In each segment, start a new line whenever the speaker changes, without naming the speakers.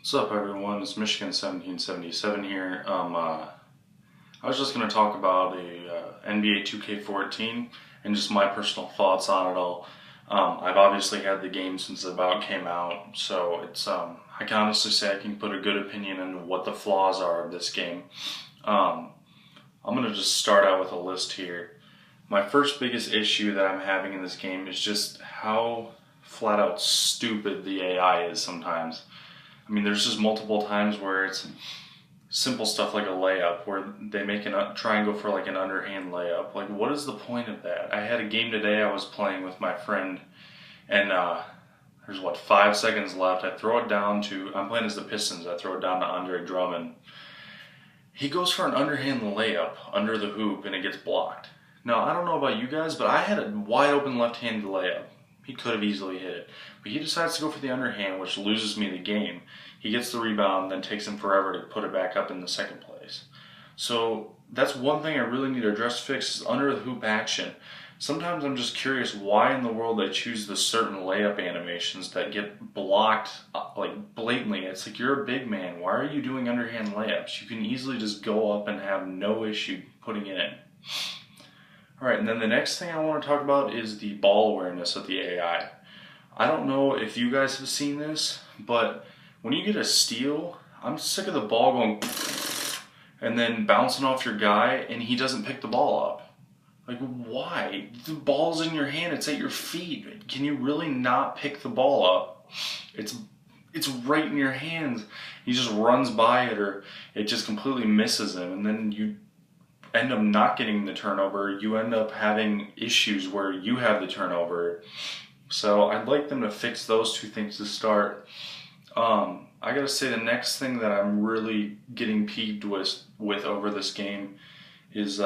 What's up, everyone? It's Michigan 1777 here. I was just going to talk about NBA 2K14 and just my personal thoughts on it all. I've obviously had the game since it about came out, so I can honestly say I can put a good opinion on what the flaws are of this game. Um, I'm going to just start out with a list here. My first biggest issue that I'm having in this game is just how flat out stupid the AI is sometimes. I mean, there's just multiple times where it's simple stuff like a layup, where they make try and go for like an underhand layup. Like, what is the point of that? I had a game today I was playing with my friend, and there's 5 seconds left. I throw it down to, I'm playing as the Pistons, I throw it down to Andre Drummond. He goes for an underhand layup under the hoop, and it gets blocked. Now, I don't know about you guys, but I had a wide open left-handed layup. He could have easily hit it. But he decides to go for the underhand, which loses me the game. He gets the rebound, then takes him forever to put it back up in the second place. So that's one thing I really need to address fix is under the hoop action. Sometimes I'm just curious why in the world they choose the certain layup animations that get blocked like blatantly. It's like, you're a big man. Why are you doing underhand layups? You can easily just go up and have no issue putting it in. Alright, and then the next thing I want to talk about is the ball awareness of the AI. I don't know if you guys have seen this, but when you get a steal, I'm sick of the ball going and then bouncing off your guy and he doesn't pick the ball up. Like, why? The ball's in your hand, it's at your feet. Can you really not pick the ball up? It's right in your hands. He just runs by it, or it just completely misses him, and then you end up not getting the turnover. You end up having issues where you have the turnover. So I'd like them to fix those two things to start. I gotta say, the next thing that I'm really getting peeved with over this game is,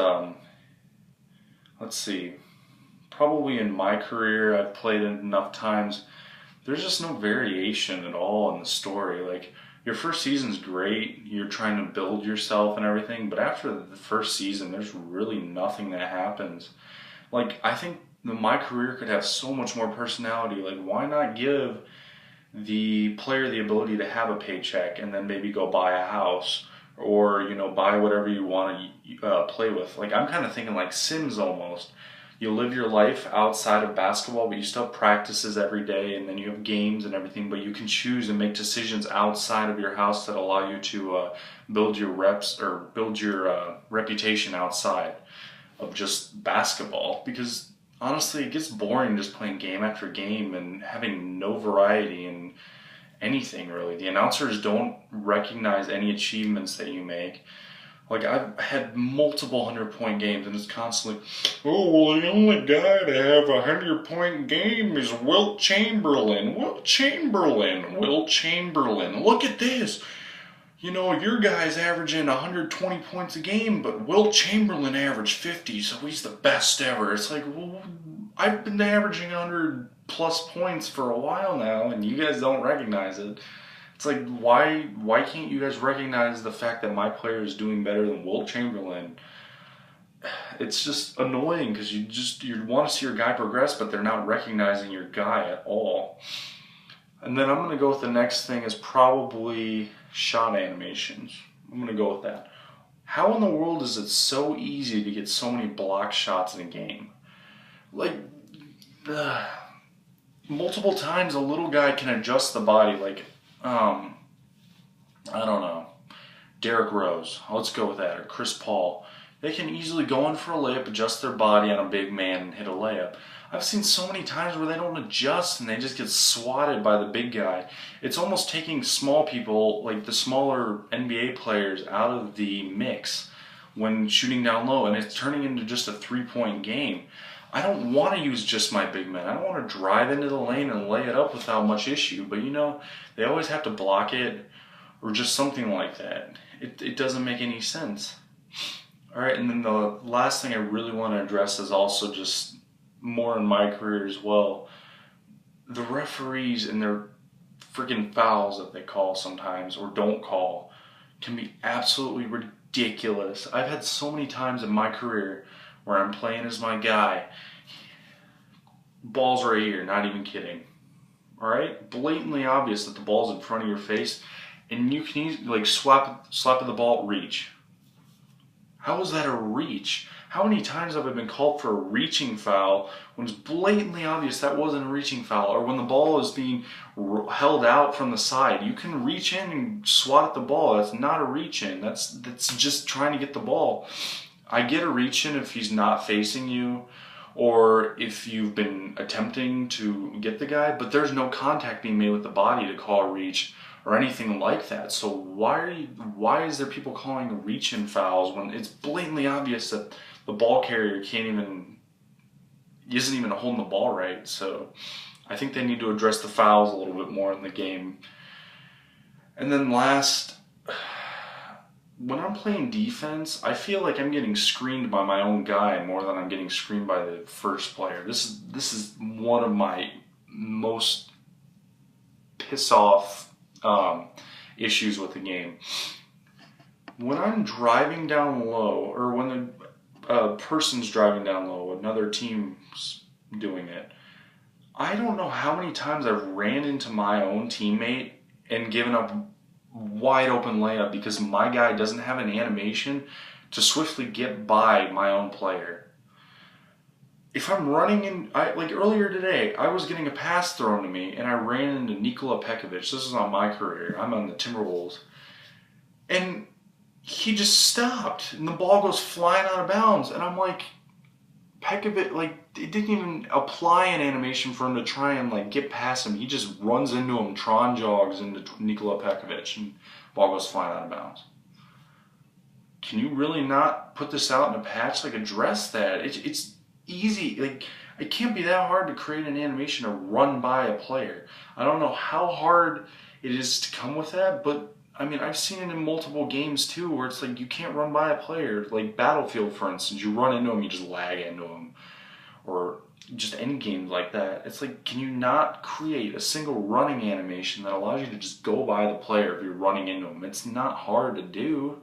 let's see, probably in my career, I've played it enough times, there's just no variation at all in the story. Like, your first season's great, you're trying to build yourself and everything, but after the first season, there's really nothing that happens. Like, I think my career could have so much more personality. Like, why not give the player the ability to have a paycheck and then maybe go buy a house, or buy whatever you want to play with. Like, I'm kind of thinking like Sims almost. You live your life outside of basketball, but you still have practices every day, and then you have games and everything, but you can choose and make decisions outside of your house that allow you to build your reps, or build your reputation outside of just basketball. Because honestly, it gets boring just playing game after game and having no variety in anything, really. The announcers don't recognize any achievements that you make. Like, I've had multiple 100-point games, and it's constantly, oh, well, the only guy to have a 100-point game is Wilt Chamberlain. Wilt Chamberlain. Wilt Chamberlain. Look at this. Your guy's averaging 120 points a game, but Wilt Chamberlain averaged 50, so he's the best ever. It's like, well, I've been averaging 100 plus points for a while now, and you guys don't recognize it. It's like, why can't you guys recognize the fact that my player is doing better than Wilt Chamberlain? It's just annoying, because you want to see your guy progress, but they're not recognizing your guy at all. And then I'm going to go with the next thing is probably shot animations. I'm going to go with that. How in the world is it so easy to get so many block shots in a game? Like, multiple times a little guy can adjust the body, like, I don't know, Derrick Rose, let's go with that, or Chris Paul. They can easily go in for a layup, adjust their body on a big man, and hit a layup. I've seen so many times where they don't adjust and they just get swatted by the big guy. It's almost taking small people, like the smaller NBA players, out of the mix when shooting down low, and it's turning into just a three-point game. I don't want to use just my big men. I don't want to drive into the lane and lay it up without much issue, but they always have to block it or just something like that. It doesn't make any sense. Alright, and then the last thing I really want to address is also just more in my career as well. The referees and their freaking fouls that they call sometimes, or don't call, can be absolutely ridiculous. I've had so many times in my career where I'm playing as my guy, ball's right here, not even kidding. Alright? Blatantly obvious that the ball's in front of your face, and you can easily, like, slap at the ball, reach. How is that a reach? How many times have I been called for a reaching foul when it's blatantly obvious that wasn't a reaching foul? Or when the ball is being held out from the side, you can reach in and swat at the ball. That's not a reach in. That's just trying to get the ball. I get a reach in if he's not facing you, or if you've been attempting to get the guy, but there's no contact being made with the body to call a reach or anything like that. So why is there people calling reach-in fouls when it's blatantly obvious that the ball carrier isn't even holding the ball right? So I think they need to address the fouls a little bit more in the game. And then last, when I'm playing defense, I feel like I'm getting screened by my own guy more than I'm getting screened by the first player. This is one of my most piss off issues with the game. When I'm driving down low, or when a person's driving down low, another team's doing it, I don't know how many times I've ran into my own teammate and given up wide open layup because my guy doesn't have an animation to swiftly get by my own player. If I'm running in, like earlier today, I was getting a pass thrown to me and I ran into Nikola Pekovic. This is on my career. I'm on the Timberwolves. And he just stopped and the ball goes flying out of bounds. And I'm like, Pekovic, like, it didn't even apply an animation for him to try and, like, get past him. He just runs into him, Tron jogs into Nikola Pekovic, and ball goes flying out of bounds. Can you really not put this out in a patch? Like, address that. It's easy. Like, it can't be that hard to create an animation to run by a player. I don't know how hard it is to come with that, but I mean, I've seen it in multiple games too, where it's like you can't run by a player. Like Battlefield, for instance, you run into him, you just lag into him, or just any game like that. It's like, can you not create a single running animation that allows you to just go by the player if you're running into him? It's not hard to do.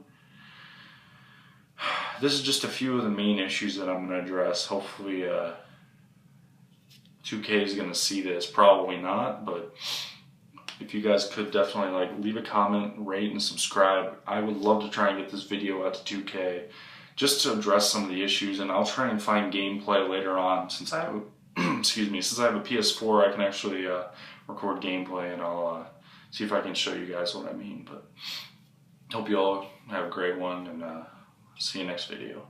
This is just a few of the main issues that I'm going to address. Hopefully 2K is going to see this. Probably not, but if you guys could definitely like leave a comment, rate, and subscribe. I would love to try and get this video out to 2K just to address some of the issues, and I'll try and find gameplay later on. Since I have a, excuse me, since I have a PS4, I can actually record gameplay, and I'll see if I can show you guys what I mean. But hope you all have a great one, and see you next video.